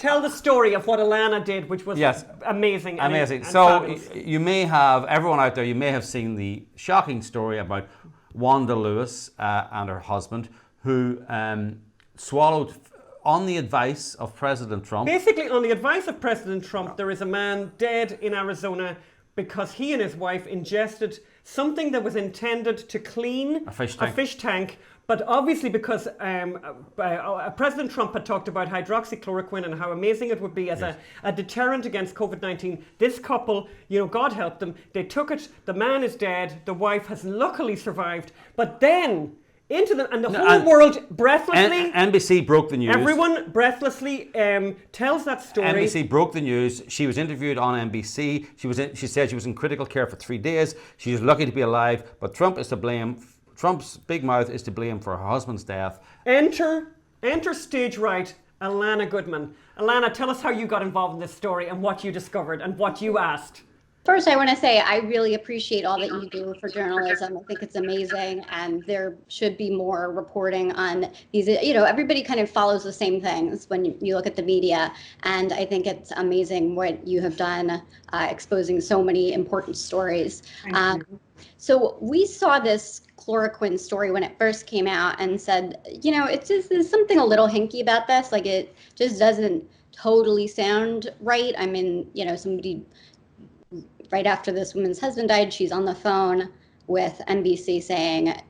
tell the story of what Alana did, which was amazing. Amazing. And so fabulous. you may have, everyone out there, you may have seen the shocking story about Wanda Lewis and her husband, who swallowed, on the advice of President Trump. Basically, on the advice of President Trump, there is a man dead in Arizona because he and his wife ingested something that was intended to clean a fish tank. But obviously because President Trump had talked about hydroxychloroquine and how amazing it would be as a deterrent against COVID-19, this couple, God help them, they took it, the man is dead, the wife has luckily survived, but then whole world breathlessly... NBC broke the news. Everyone breathlessly tells that story. NBC broke the news. She was interviewed on NBC. She said she was in critical care for 3 days. She was lucky to be alive, but Trump is to blame. Trump's big mouth is to blame for her husband's death. Enter stage right, Alana Goodman. Alana, tell us how you got involved in this story and what you discovered and what you asked. First, I want to say I really appreciate all that you do for journalism. I think it's amazing, and there should be more reporting on these. Everybody kind of follows the same things when you look at the media, and I think it's amazing what you have done, exposing so many important stories. So we saw this chloroquine story when it first came out and said, there's something a little hinky about this. Like, it just doesn't totally sound right. I mean, somebody... Right after this woman's husband died, she's on the phone with NBC saying,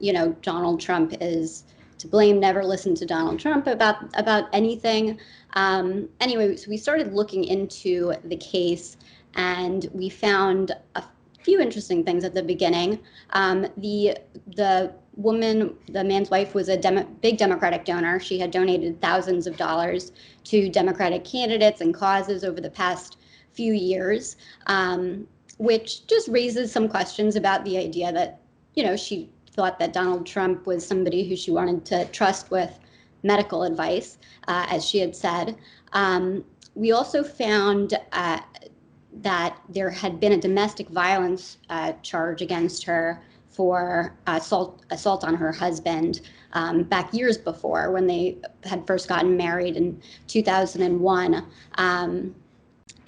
Donald Trump is to blame. Never listen to Donald Trump about anything. Anyway, so we started looking into the case, and we found a few interesting things at the beginning. The woman, the man's wife, was a big Democratic donor. She had donated thousands of dollars to Democratic candidates and causes over the past few years. Which just raises some questions about the idea that, she thought that Donald Trump was somebody who she wanted to trust with medical advice, as she had said. We also found that there had been a domestic violence charge against her for assault on her husband back years before, when they had first gotten married in 2001.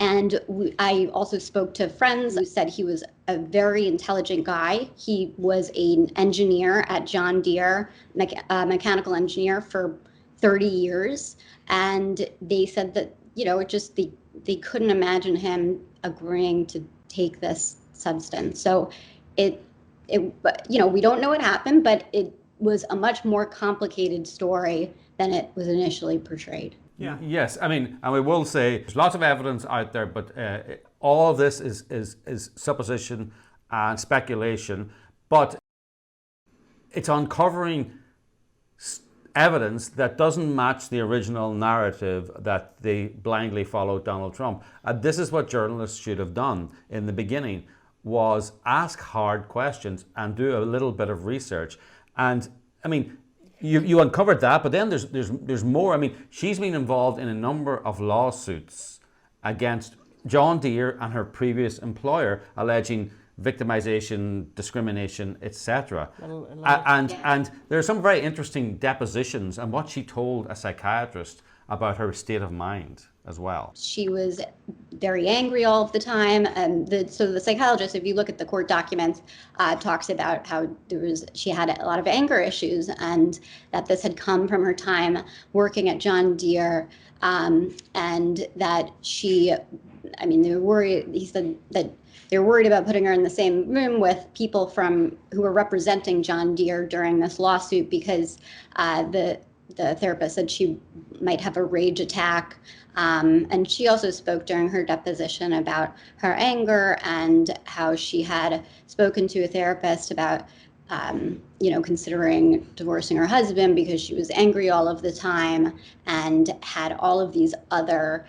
And I also spoke to friends who said he was a very intelligent guy. He was an engineer at John Deere, mechanical engineer for 30 years. And they said that, they couldn't imagine him agreeing to take this substance. So we don't know what happened, but it was a much more complicated story than it was initially portrayed. Yeah. Yes, and we will say there's lots of evidence out there, but all of this is supposition and speculation. But it's uncovering evidence that doesn't match the original narrative that they blindly followed Donald Trump. And this is what journalists should have done in the beginning: was ask hard questions and do a little bit of research. And You uncovered that, but then there's more. She's been involved in a number of lawsuits against John Deere and her previous employer, alleging victimization, discrimination, etc. And there are some very interesting depositions and what she told a psychiatrist about her state of mind. as well. She was very angry all of the time. And so the psychologist, if you look at the court documents, talks about how she had a lot of anger issues, and that this had come from her time working at John Deere, and that they were worried. He said that they were worried about putting her in the same room with people who were representing John Deere during this lawsuit, because the therapist said she might have a rage attack. And she also spoke during her deposition about her anger and how she had spoken to a therapist about, considering divorcing her husband because she was angry all of the time and had all of these other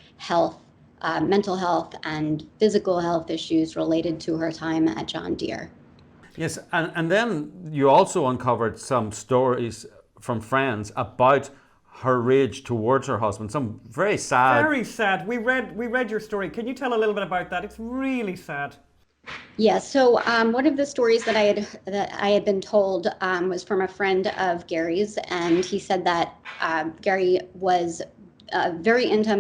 mental health and physical health issues related to her time at John Deere. Yes, and then you also uncovered some stories from friends about her rage towards her husband. Some very sad. Very sad. We read your story. Can you tell a little bit about that? It's really sad. Yeah. So one of the stories that I had been told was from a friend of Gary's, and he said that Gary was very into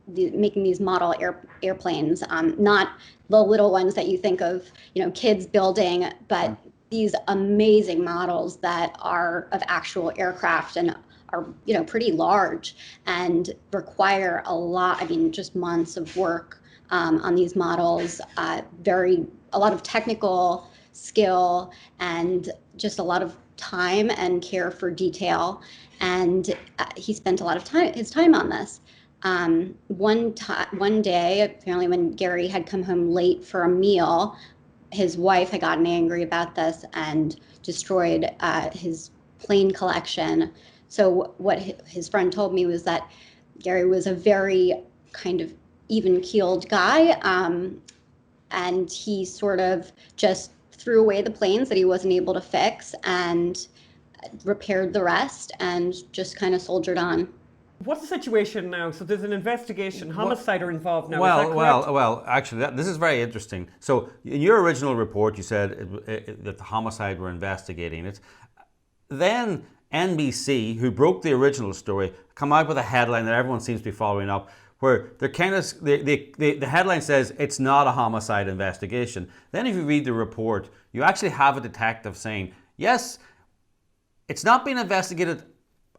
making these model airplanes, not the little ones that you think of, kids building, but these amazing models that are of actual aircraft and are, pretty large and require a lot, just months of work on these models, a lot of technical skill and just a lot of time and care for detail. And he spent a lot of his time on this. One day, apparently when Gary had come home late for a meal, his wife had gotten angry about this and destroyed his plane collection. So what his friend told me was that Gary was a very kind of even-keeled guy, and he sort of just threw away the planes that he wasn't able to fix and repaired the rest and just kind of soldiered on. What's the situation now? So there's an investigation. Homicide are involved now. Well. Actually, this is very interesting. So in your original report, you said that the homicide were investigating it. Then NBC, who broke the original story, come out with a headline that everyone seems to be following up, where they're the headline says it's not a homicide investigation. Then if you read the report, you actually have a detective saying, yes, it's not being investigated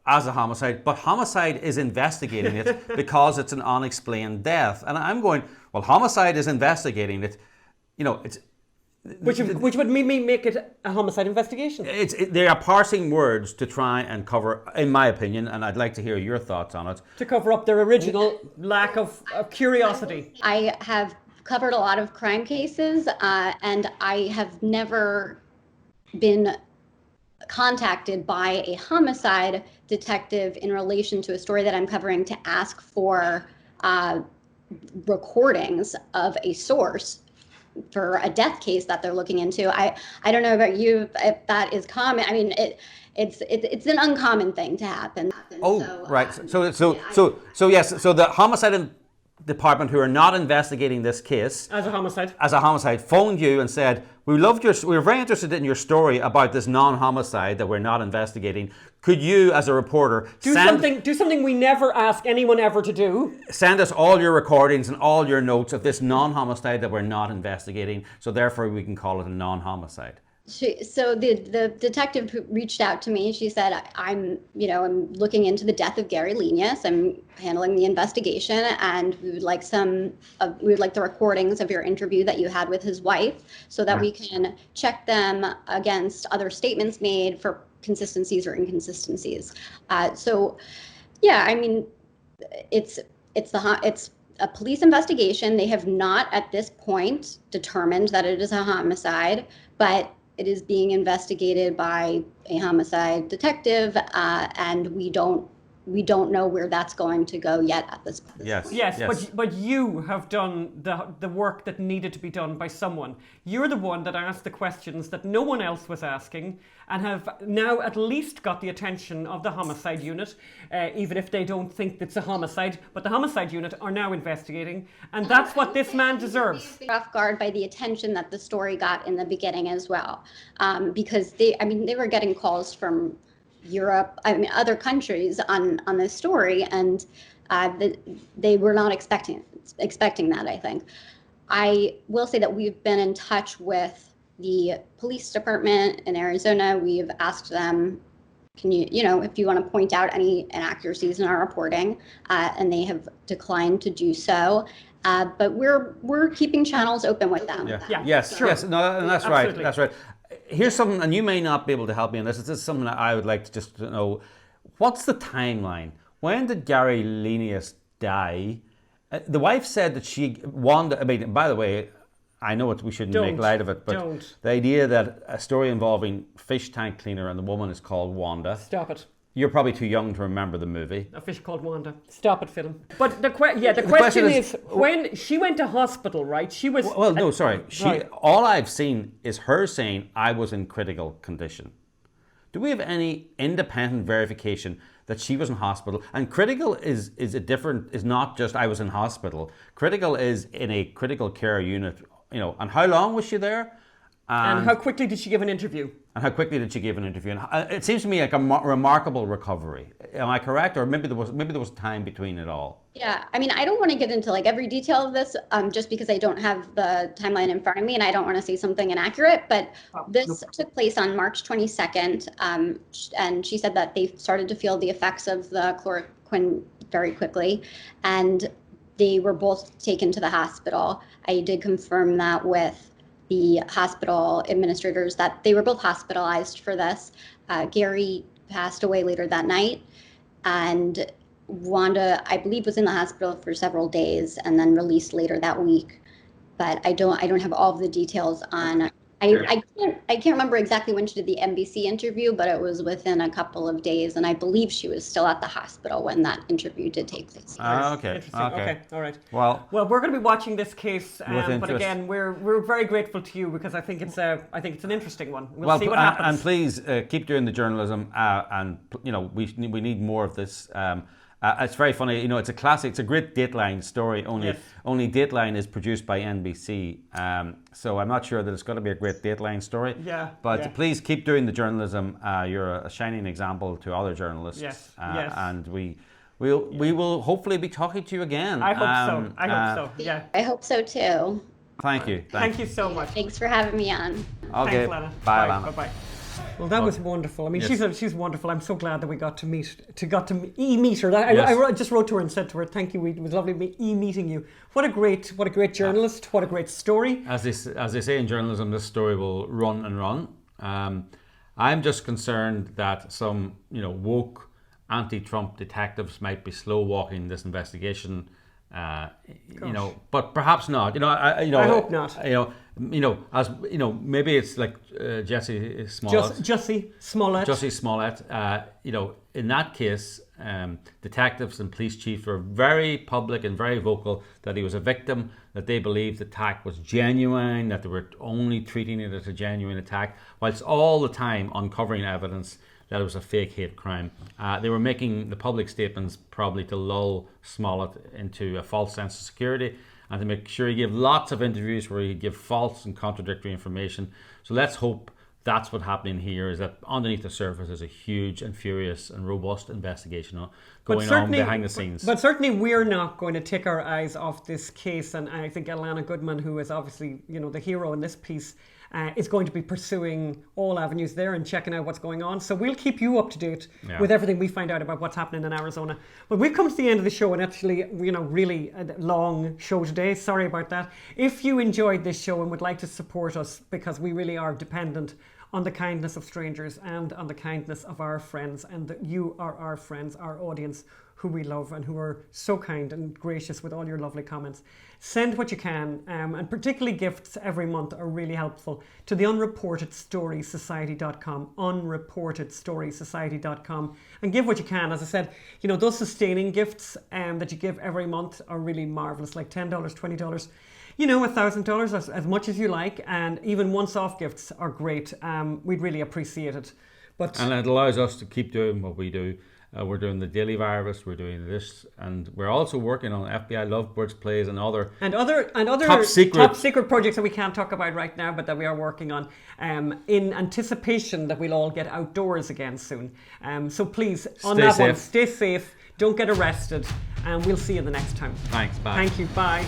as a homicide, but homicide is investigating it because it's an unexplained death. And I'm going, well, homicide is investigating it. It's which would make it a homicide investigation. They are parsing words to try and cover, in my opinion, and I'd like to hear your thoughts on it, to cover up their original lack of curiosity. I have covered a lot of crime cases, and I have never been contacted by a homicide detective in relation to a story that I'm covering to ask for recordings of a source for a death case that they're looking into. I don't know about you if that is common. It's an uncommon thing to happen. Oh, so, right. So yes. So the homicide department, who are not investigating this case as a homicide, phoned you and said, we're very interested in your story about this non-homicide that we're not investigating. Could you, as a reporter, do something we never ask anyone ever to do? Send us all your recordings and all your notes of this non-homicide that we're not investigating, so therefore we can call it a non-homicide. So the detective who reached out to me, she said, I'm looking into the death of Gary Lenius. I'm handling the investigation, and we would like the recordings of your interview that you had with his wife, so that we can check them against other statements made for consistencies or inconsistencies. It's a police investigation. They have not at this point determined that it is a homicide, but it is being investigated by a homicide detective, and we don't know where that's going to go yet at this point. Yes. But you have done the work that needed to be done by someone. You're the one that asked the questions that no one else was asking, and have now at least got the attention of the homicide unit, even if they don't think it's a homicide. But the homicide unit are now investigating, and that's what this man deserves. Off guard by the attention that the story got in the beginning as well, because they were getting calls from Europe, other countries on this story, and They were not expecting that, I think. I will say that we've been in touch with the police department in Arizona. We've asked them, can you, if you want to point out any inaccuracies in our reporting, and they have declined to do so. But we're keeping channels open with them. Yes. No, and that's right. That's right. Here's something, and you may not be able to help me on this. This is something that I would like to just know. What's the timeline? When did Gary Lenius die? The wife said that Wanda. I mean, by the way, I know we shouldn't make light of it, but the idea that a story involving fish tank cleaner and the woman is called Wanda. Stop it. You're probably too young to remember the movie. A fish called Wanda. Stop it, Phelim. But the question is, when she went to hospital, right? She was... Well, no, sorry. All I've seen is her saying, I was in critical condition. Do we have any independent verification that she was in hospital? And critical is not just I was in hospital. Critical is in a critical care unit, and how long was she there? And how quickly did she give an interview? And it seems to me like a remarkable recovery. Am I correct? Or maybe there was time between it all. Yeah, I mean, I don't want to get into every detail of this, just because I don't have the timeline in front of me, and I don't want to say something inaccurate. But this took place on March 22nd, and she said that they started to feel the effects of the chloroquine very quickly, and they were both taken to the hospital. I did confirm that with the hospital administrators that they were both hospitalized for this. Gary passed away later that night, and Wanda, I believe, was in the hospital for several days and then released later that week. But I don't have all of the details on. I can't remember exactly when she did the NBC interview, but it was within a couple of days, and I believe she was still at the hospital when that interview did take place. Okay. Okay. All right. Well, we're going to be watching this case, but again, we're very grateful to you because I think it's an interesting one. We'll see what happens. And please keep doing the journalism, and we need more of this. It's very funny, it's a classic. It's a great Dateline story. Only Dateline is produced by NBC, so I'm not sure that it's going to be a great Dateline story. But please keep doing the journalism. You're a shining example to other journalists. Yes. And we will hopefully be talking to you again. I hope so. Yeah. I hope so too. Thank you. Thank you so much. Thanks for having me on. Okay. Thanks, Alana. Bye, Alana. Bye. Well, that was wonderful. I mean, she's wonderful. I'm so glad that we got to meet her. I just wrote to her and said to her, "Thank you. It was lovely meeting you." What a great journalist. What a great story. As they say in journalism, this story will run and run. I'm just concerned that some woke anti-Trump detectives might be slow walking this investigation. But perhaps not. I hope not. Maybe it's like Jussie Smollett. Jussie Smollett. In that case, detectives and police chiefs were very public and very vocal that he was a victim, that they believed the attack was genuine, that they were only treating it as a genuine attack, whilst all the time uncovering evidence that it was a fake hate crime. They were making the public statements probably to lull Smollett into a false sense of security and to make sure he gave lots of interviews where he'd give false and contradictory information. So let's hope that's what's happening here, is that underneath the surface is a huge and furious and robust investigation going on behind the scenes. But certainly we're not going to take our eyes off this case, and I think Alana Goodman, who is obviously the hero in this piece, is going to be pursuing all avenues there and checking out what's going on. So we'll keep you up to date with everything we find out about what's happening in Arizona. But we've come to the end of the show, and actually, really a long show today. Sorry about that. If you enjoyed this show and would like to support us, because we really are dependent on the kindness of strangers and on the kindness of our friends, and that you are our friends, our audience, who we love and who are so kind and gracious with all your lovely comments. Send what you can, and particularly gifts every month are really helpful, to the unreportedstoriesociety.com, unreportedstoriesociety.com, and give what you can. As I said, those sustaining gifts that you give every month are really marvelous, like $10, $20, $1,000, as much as you like, and even once-off gifts are great. We'd really appreciate it. And it allows us to keep doing what we do. We're doing the Daily Virus, we're doing this, and we're also working on FBI Lovebirds plays and other top secret projects that we can't talk about right now, but that we are working on in anticipation that we'll all get outdoors again soon. So please, stay safe. don't get arrested, and we'll see you the next time. Thanks. Bye. Thank you. Bye.